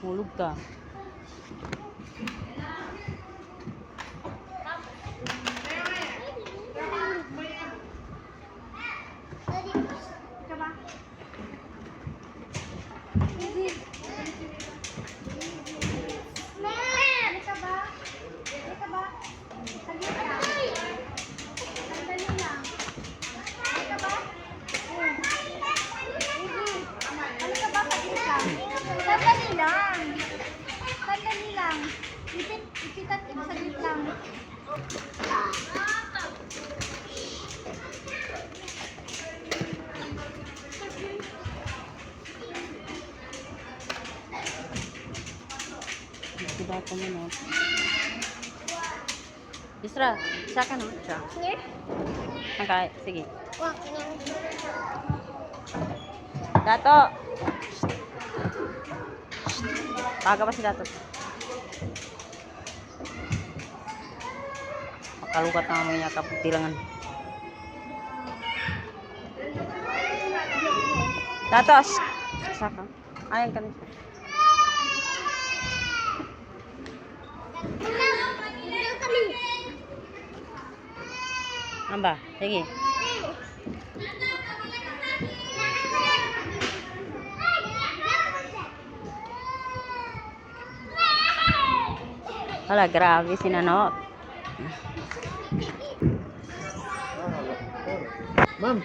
Hulog ka. Sandali lang. Ipitan ko saglit lang. Diba ka mo na? Isra, siya ka no? Siya. Here? Okay, sige. Walking. Dato! Paga pa si Dato. Makalukat na mga kaputilangan. Dato! Saka. Ayan ka na siya. Amba, sige. Hala, grabe si Nanot. Ma'am,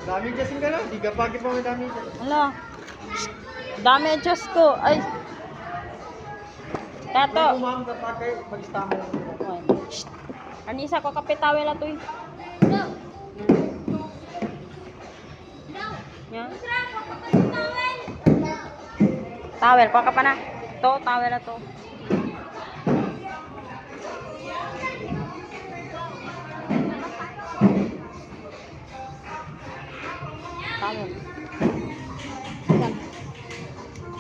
dami kasing ka na. Di ka pagi pa may dami ka. Hala. Dami, Diyos ko. Ay. Dato. Kung ma'am, kapag kayo, mag-istama lang. Oy. Shh. Anisa ko kapitawel ato eh. Yeah. Towel, kuha ka pa na. To, towel na to. Towel.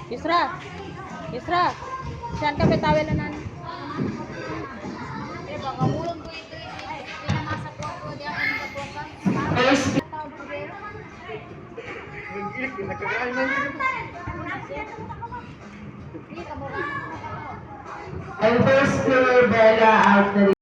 Yusra! Yusra! Saan ka pitawel na nan? Nagkakain na yun. And first floor, Bella out the